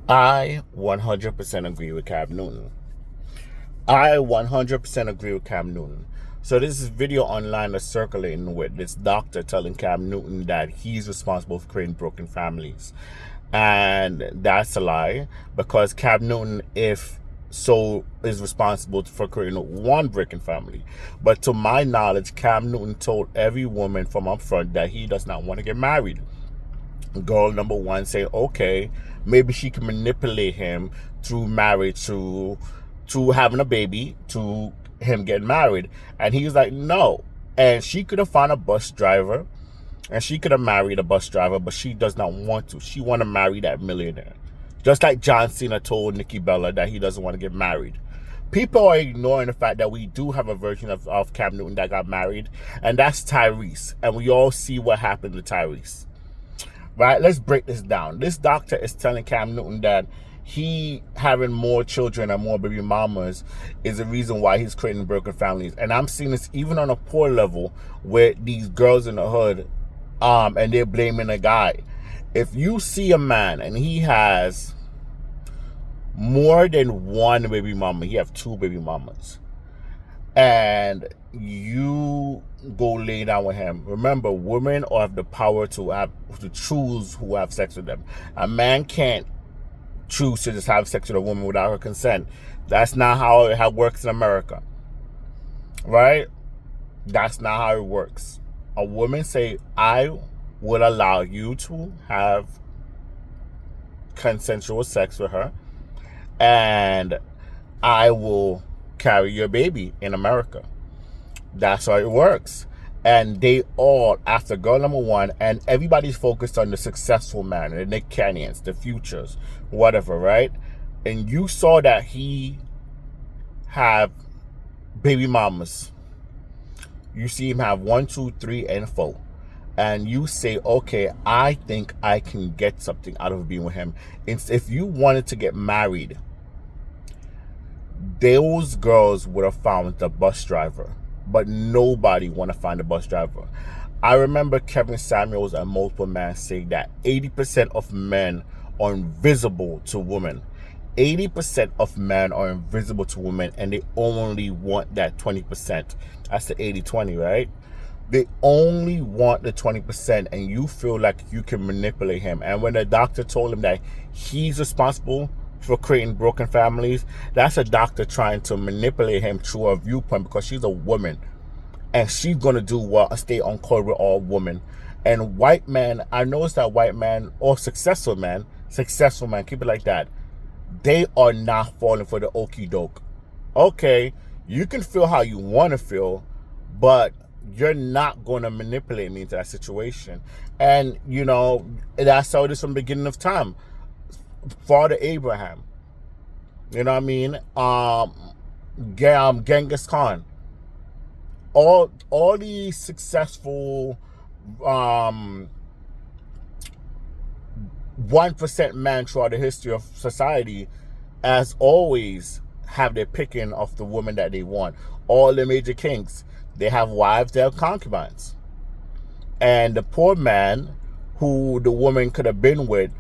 I 100% agree with Cam Newton. I 100% agree with Cam Newton. So this is video online that's circulating with this doctor telling Cam Newton that he's responsible for creating broken families. And that's a lie, because Cam Newton, if so, is responsible for creating one broken family. But to my knowledge, Cam Newton told every woman from up front that he does not want to get married. Girl number one say, okay, maybe she can manipulate him through marriage to having a baby, to him getting married. And he was like, no. And she could have found a bus driver, and she could have married a bus driver, but she does not want to. She want to marry that millionaire. Just like John Cena told Nikki Bella that he doesn't want to get married. People are ignoring the fact that we do have a version of Cam Newton that got married, and that's Tyrese. And we all see what happened to Tyrese. Right? Let's break this down. This doctor is telling Cam Newton that he having more children and more baby mamas is the reason why he's creating broken families. And I'm seeing this even on a poor level with these girls in the hood, and they're blaming a guy. If you see a man and he has more than one baby mama, he have two baby mamas, and you go lay down with him, remember, women have the power to choose who have sex with them. A man can't choose to just have sex with a woman without her consent. That's not how it works in America, right? That's not how it works. A woman say, I would allow you to have consensual sex with her, and I will carry your baby in America. That's how it works. And they all, after girl number one, and everybody's focused on the successful man, the Nick Canyons, the Futures, whatever, right? And you saw that he have baby mamas. You see him have 1, 2, 3, and 4. And you say, okay, I think I can get something out of being with him. If you wanted to get married, those girls would have found the bus driver. But nobody want to find a bus driver. I remember Kevin Samuels and multiple men saying that 80% of men are invisible to women. 80% of men are invisible to women, and they only want that 20%. That's the 80-20, right? They only want the 20%, and you feel like you can manipulate him. And when the doctor told him that he's responsible for creating broken families, that's a doctor trying to manipulate him through a viewpoint, because she's a woman and she's gonna do what? Stay on court with all women. And white men, I noticed that white men, or successful man, keep it like that, they are not falling for the okie doke. Okay, you can feel how you want to feel, but you're not going to manipulate me into that situation. And you know, that's how it is from the beginning of time. Father Abraham, you know what I mean? Genghis Khan, all these successful 1% man throughout the history of society, as always, have their picking of the woman that they want. All the major kings, they have wives, they have concubines. And the poor man who the woman could have been with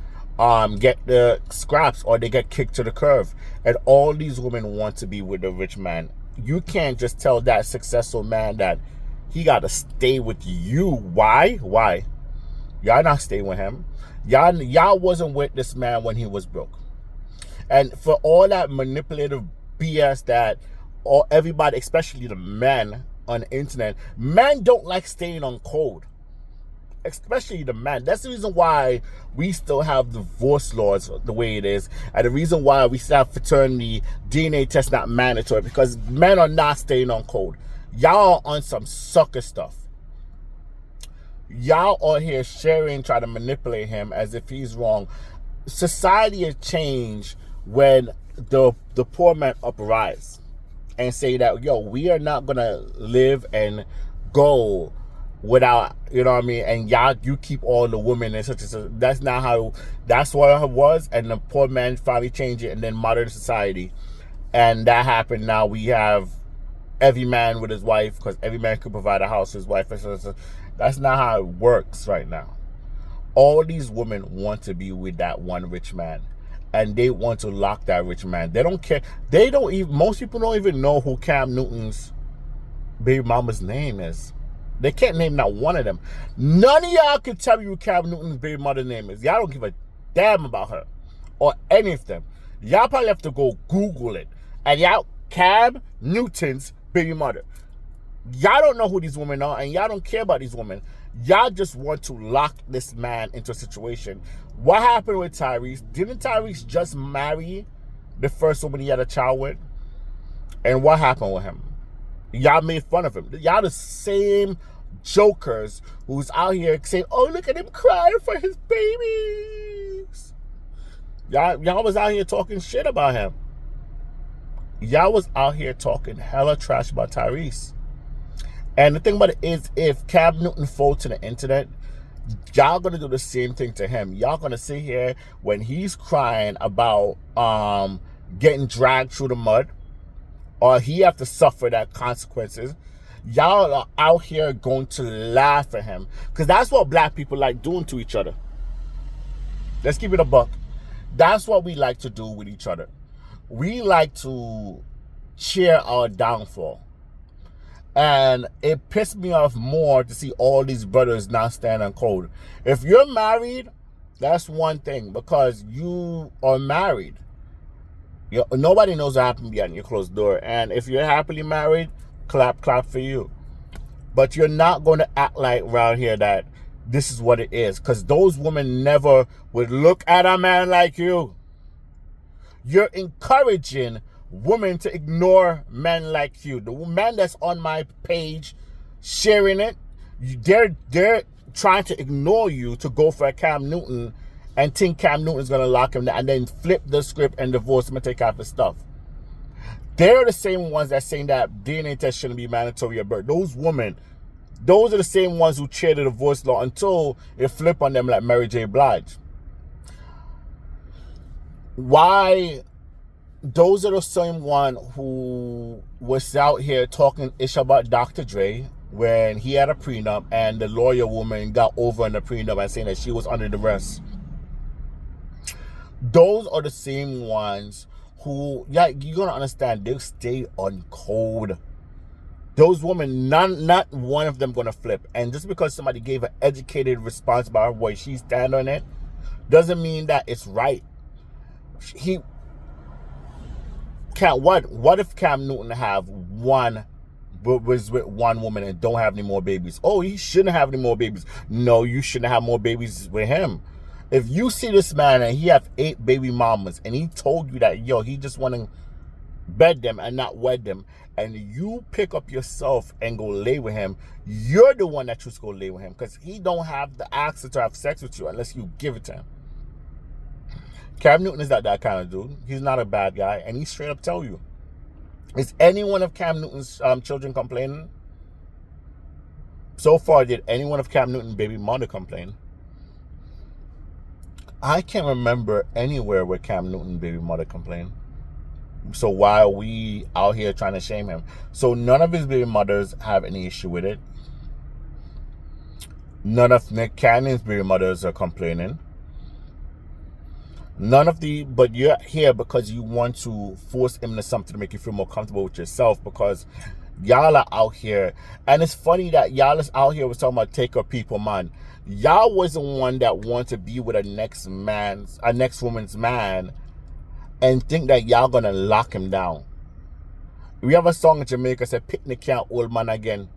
get the scraps, or they get kicked to the curb. And all these women want to be with the rich man. You can't just tell that successful man that he got to stay with you. Why? Y'all not staying with him. Y'all wasn't with this man when he was broke. And for all that manipulative BS that everybody, especially the men on the internet, men don't like staying on code. Especially the man. That's the reason why we still have divorce laws the way it is, and the reason why we still have fraternity DNA test not mandatory, because men are not staying on code. Y'all are on some sucker stuff. Y'all are here sharing, trying to manipulate him as if he's wrong. Society has changed when the poor man uprise and say that, yo, we are not gonna live and go without, you know what I mean, and y'all, you keep all the women and such and such. That's not how, that's what it was. And the poor man finally changed it, and then modern society, and that happened. Now we have every man with his wife, because every man could provide a house for his wife. That's not how it works right now. All these women want to be with that one rich man, and they want to lock that rich man. They don't care. They don't even, most people don't even know who Cam Newton's baby mama's name is. They can't name not one of them. None of y'all can tell me who Cam Newton's baby mother's name is. Y'all don't give a damn about her or any of them. Y'all probably have to go Google it. And y'all, Cam Newton's baby mother. Y'all don't know who these women are, and y'all don't care about these women. Y'all just want to lock this man into a situation. What happened with Tyrese? Didn't Tyrese just marry the first woman he had a child with? And what happened with him? Y'all made fun of him. Y'all the same jokers who's out here saying, oh, look at him crying for his babies. Y'all was out here talking shit about him. Y'all was out here talking hella trash about Tyrese. And the thing about it is, if Cam Newton falls to the internet, y'all gonna do the same thing to him. Y'all gonna sit here when he's crying about getting dragged through the mud, or he have to suffer that consequences. Y'all are out here going to laugh at him, because that's what black people like doing to each other. Let's keep it a buck. That's what we like to do with each other. We like to cheer our downfall. And it pissed me off more to see all these brothers not stand on code. If you're married, that's one thing, because you are married. Nobody knows what happened behind your closed door. And if you're happily married, clap, clap for you. But you're not going to act like around here that this is what it is, because those women never would look at a man like you. You're encouraging women to ignore men like you. The man that's on my page sharing it, they're trying to ignore you to go for a Cam Newton and think Cam Newton's gonna lock him down and then flip the script and divorce him and take out his stuff. They're the same ones that saying that DNA test shouldn't be mandatory at birth. Those women, those are the same ones who cheer the divorce law until it flip on them like Mary J. Blige. Why? Those are the same one who was out here talking ish about Dr. Dre when he had a prenup and the lawyer woman got over in the prenup and saying that she was under duress. Those are the same ones who, yeah, you're going to understand, they stay on code. Those women, not one of them going to flip. And just because somebody gave an educated response about her way she stand on it, doesn't mean that it's right. What if Cam Newton was with one woman and don't have any more babies? Oh, he shouldn't have any more babies. No, you shouldn't have more babies with him. If you see this man and he have 8 baby mamas and he told you that, yo, he just want to bed them and not wed them, and you pick up yourself and go lay with him, you're the one that chooses to go lay with him, because he don't have the access to have sex with you unless you give it to him. Cam Newton is not that kind of dude. He's not a bad guy, and he straight up tell you. Is any one of Cam Newton's children complaining? So far, did any one of Cam Newton's baby mother complain? I can't remember anywhere where Cam Newton's baby mother complained. So why are we out here trying to shame him? So none of his baby mothers have any issue with it. None of Nick Cannon's baby mothers are complaining. But you're here because you want to force him into something to make you feel more comfortable with yourself, because y'all are out here. And it's funny that y'all is out here was talking about take her people, man. Y'all wasn't one that want to be with a next woman's man and think that y'all gonna lock him down. We have a song in Jamaica said, picnic can't old man again.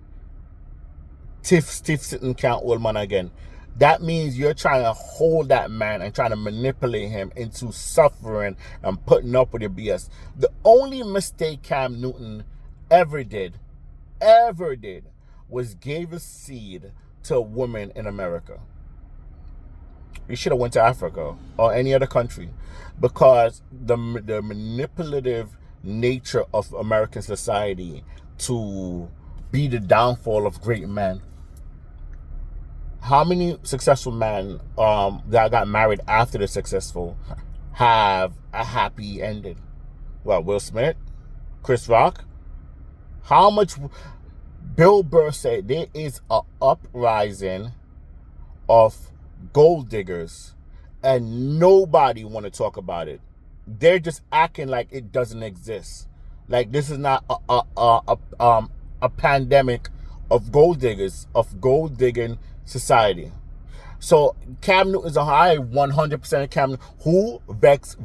Tiff sitting can't old man again. That means you're trying to hold that man and trying to manipulate him into suffering and putting up with your BS. The only mistake Cam Newton ever did, was gave a seed to a woman in America. He should have went to Africa or any other country, because the manipulative nature of American society to be the downfall of great men. How many successful men that got married after they're successful have a happy ending? Well, Will Smith, Chris Rock. How much? Bill Burr said there is an uprising of gold diggers and nobody want to talk about it. They're just acting like it doesn't exist. Like this is not a pandemic of gold diggers, of gold digging society. So Cam Newton is a high 100% of Cam Newton. Who vex,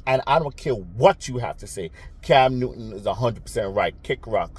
and I don't care what you have to say. Cam Newton is 100% right. Kick rocks.